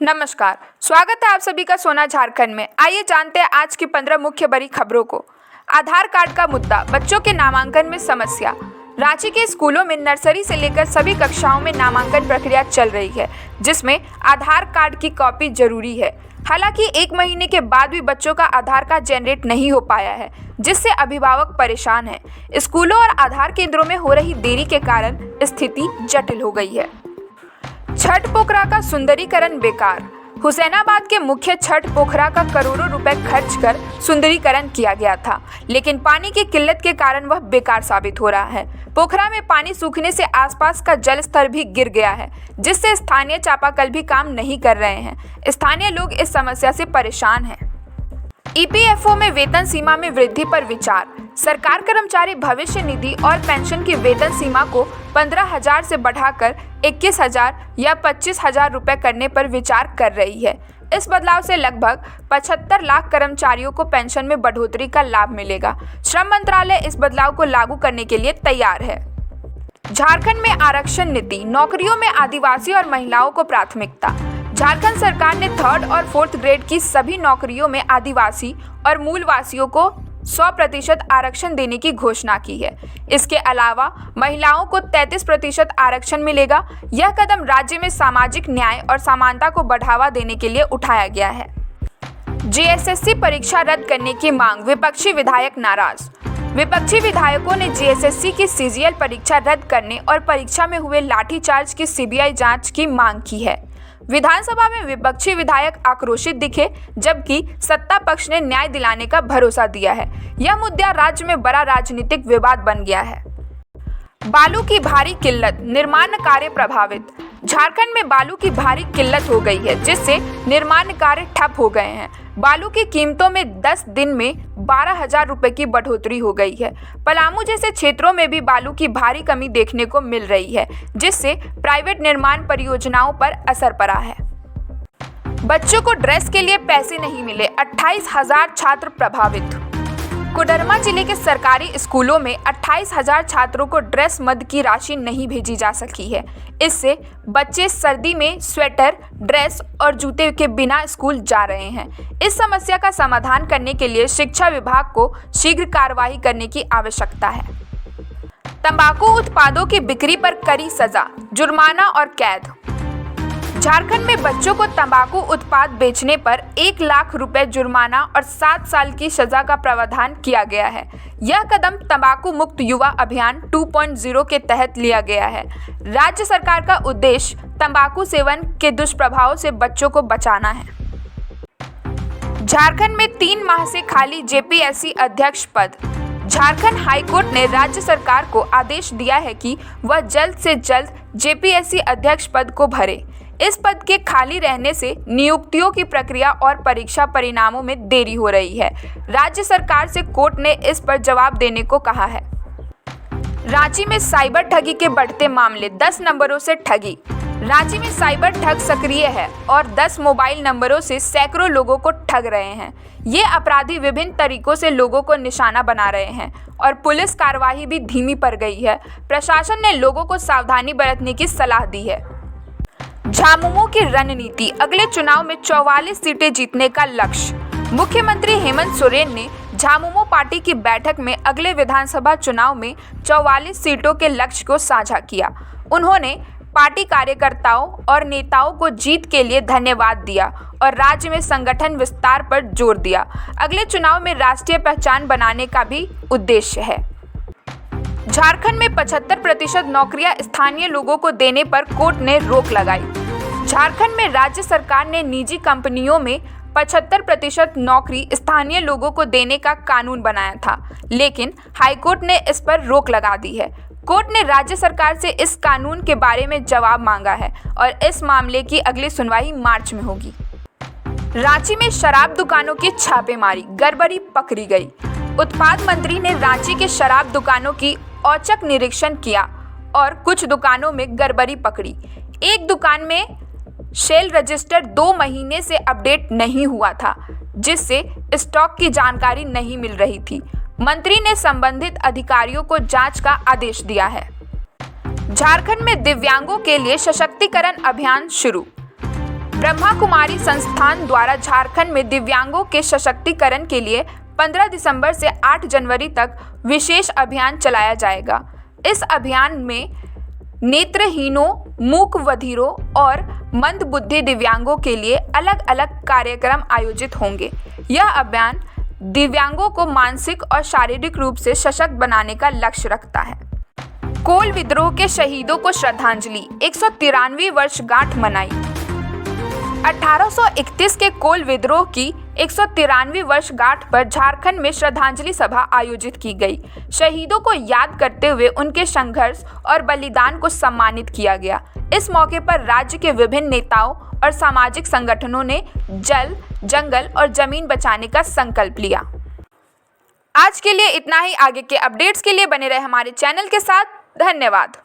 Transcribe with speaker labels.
Speaker 1: नमस्कार, स्वागत है आप सभी का सोना झारखंड में। आइए जानते हैं आज की 15 मुख्य बड़ी खबरों को। आधार कार्ड का मुद्दा, बच्चों के नामांकन में समस्या। रांची के स्कूलों में नर्सरी से लेकर सभी कक्षाओं में नामांकन प्रक्रिया चल रही है, जिसमें आधार कार्ड की कॉपी जरूरी है। हालांकि 1 महीने के बाद भी बच्चों का आधार कार्ड जनरेट नहीं हो पाया है, जिससे अभिभावक परेशान हैं। स्कूलों और आधार केंद्रों में हो रही देरी के कारण स्थिति जटिल हो गई है। छठ पोखरा का सुंदरीकरण बेकार। हुसैनाबाद के मुख्य छठ पोखरा का करोड़ों रुपए खर्च कर सुंदरीकरण किया गया था, लेकिन पानी की किल्लत के कारण वह बेकार साबित हो रहा है। पोखरा में पानी सूखने से आसपास का जल स्तर भी गिर गया है, जिससे स्थानीय चापाकल भी काम नहीं कर रहे हैं। स्थानीय लोग इस समस्या से परेशान हैं। ईपीएफओ में वेतन सीमा में वृद्धि पर विचार। सरकार कर्मचारी भविष्य निधि और पेंशन की वेतन सीमा को 15,000 से बढ़ाकर 21,000 या 25,000 रुपये करने पर विचार कर रही है। इस बदलाव से लगभग 75 लाख कर्मचारियों को पेंशन में बढ़ोतरी का लाभ मिलेगा। श्रम मंत्रालय इस बदलाव को लागू करने के लिए तैयार है। झारखंड में आरक्षण नीति, नौकरियों में आदिवासी और महिलाओं को प्राथमिकता। झारखंड सरकार ने 3rd और 4th ग्रेड की सभी नौकरियों में आदिवासी और मूलवासियों को 100% आरक्षण देने की घोषणा की है। इसके अलावा महिलाओं को 33% आरक्षण मिलेगा। यह कदम राज्य में सामाजिक न्याय और समानता को बढ़ावा देने के लिए उठाया गया है। जेएसएससी परीक्षा रद्द करने की मांग, विपक्षी विधायक नाराज। विपक्षी विधायकों ने जेएसएससी की सीजीएल परीक्षा रद्द करने और परीक्षा में हुए लाठीचार्ज की सीबीआई जांच की मांग की है। विधानसभा में विपक्षी विधायक आक्रोशित दिखे, जबकि सत्ता पक्ष ने न्याय दिलाने का भरोसा दिया है। यह मुद्दा राज्य में बड़ा राजनीतिक विवाद बन गया है। बालू की भारी किल्लत, निर्माण कार्य प्रभावित। झारखंड में बालू की भारी किल्लत हो गई है, जिससे निर्माण कार्य ठप हो गए हैं। बालू की कीमतों में 10 दिन में 12,000 रुपए की बढ़ोतरी हो गई है। पलामू जैसे क्षेत्रों में भी बालू की भारी कमी देखने को मिल रही है, जिससे प्राइवेट निर्माण परियोजनाओं पर असर पड़ा है। बच्चों को ड्रेस के लिए पैसे नहीं मिले, 28,000 छात्र प्रभावित। कोडरमा जिले के सरकारी स्कूलों में 28,000 छात्रों को ड्रेस मद की राशि नहीं भेजी जा सकी है। इससे बच्चे सर्दी में स्वेटर, ड्रेस और जूते के बिना स्कूल जा रहे हैं। इस समस्या का समाधान करने के लिए शिक्षा विभाग को शीघ्र कार्रवाई करने की आवश्यकता है। तंबाकू उत्पादों की बिक्री पर कड़ी सजा, जुर्माना और कैद। झारखंड में बच्चों को तंबाकू उत्पाद बेचने पर 1 लाख रुपए जुर्माना और 7 साल की सजा का प्रावधान किया गया है। यह कदम तंबाकू मुक्त युवा अभियान 2.0 के तहत लिया गया है। राज्य सरकार का उद्देश्य तंबाकू सेवन के दुष्प्रभावों से बच्चों को बचाना है। झारखंड में 3 माह से खाली जेपीएससी अध्यक्ष पद। झारखंड हाईकोर्ट ने राज्य सरकार को आदेश दिया है कि वह जल्द से जल्द जेपीएससी अध्यक्ष पद को भरे। इस पद के खाली रहने से नियुक्तियों की प्रक्रिया और परीक्षा परिणामों में देरी हो रही है। राज्य सरकार से कोर्ट ने इस पर जवाब देने को कहा है। रांची में साइबर ठगी के बढ़ते मामले, 10 नंबरों से ठगी। रांची में साइबर ठग सक्रिय है और 10 मोबाइल नंबरों से सैकड़ों लोगों को ठग रहे हैं। ये अपराधी विभिन्न तरीकों से लोगों को निशाना बना रहे हैं और पुलिस कार्रवाई भी धीमी पड़ गई है। प्रशासन ने लोगों को सावधानी बरतने की सलाह दी है। झामुमो की रणनीति, अगले चुनाव में 44 सीटें जीतने का लक्ष्य। मुख्यमंत्री हेमंत सोरेन ने झामुमो पार्टी की बैठक में अगले विधानसभा चुनाव में 44 सीटों के लक्ष्य को साझा किया। उन्होंने पार्टी कार्यकर्ताओं और नेताओं को जीत के लिए धन्यवाद दिया और राज्य में संगठन विस्तार पर जोर दिया। अगले चुनाव में राष्ट्रीय पहचान बनाने का भी उद्देश्य है। झारखंड में 75% नौकरियां स्थानीय लोगों को देने पर कोर्ट ने रोक लगाई। झारखंड में राज्य सरकार ने निजी कंपनियों में 75% नौकरी स्थानीय लोगों को देने का कानून बनाया था, लेकिन हाईकोर्ट ने इस पर रोक लगा दी है। कोर्ट ने राज्य सरकार से इस कानून के बारे में जवाब मांगा है और इस मामले की अगली सुनवाई मार्च में होगी। रांची में शराब दुकानों की छापेमारी, गड़बड़ी पकड़ी गई। उत्पाद मंत्री ने रांची के शराब दुकानों की औचक निरीक्षण किया और कुछ दुकानों में गड़बड़ी पकड़ी। एक दुकान में सेल रजिस्टर 2 महीने से अपडेट नहीं हुआ था, जिससे स्टॉक की जानकारी नहीं मिल रही थी। मंत्री ने संबंधित अधिकारियों को जांच का आदेश दिया है। झारखंड में दिव्यांगों के लिए सशक्तिकरण अभियान शुरू। ब्रह्मा कुमारी संस्थान द्वारा झारखंड में दिव्यांगों के सशक्तिकरण के लिए 15 दिसंबर से 8 जनवरी तक विशेष अभियान चलाया जाएगा। इस अभियान में नेत्रहीनों, मूकबधिरों और मंदबुद्धि दिव्यांगों के लिए अलग अलग कार्यक्रम आयोजित होंगे। यह अभियान दिव्यांगों को मानसिक और शारीरिक रूप से सशक्त बनाने का लक्ष्य रखता है। कोल विद्रोह के शहीदों को श्रद्धांजलि, 193वीं वर्षगांठ मनाई। 1831 के कोल विद्रोह की 193वीं वर्षगांठ पर झारखंड में श्रद्धांजलि सभा आयोजित की गई। शहीदों को याद करते हुए उनके संघर्ष और बलिदान को सम्मानित किया गया। इस मौके पर राज्य के विभिन्न नेताओं और सामाजिक संगठनों ने जल, जंगल और जमीन बचाने का संकल्प लिया। आज के लिए इतना ही। आगे के अपडेट्स के लिए बने रहे हमारे चैनल के साथ। धन्यवाद।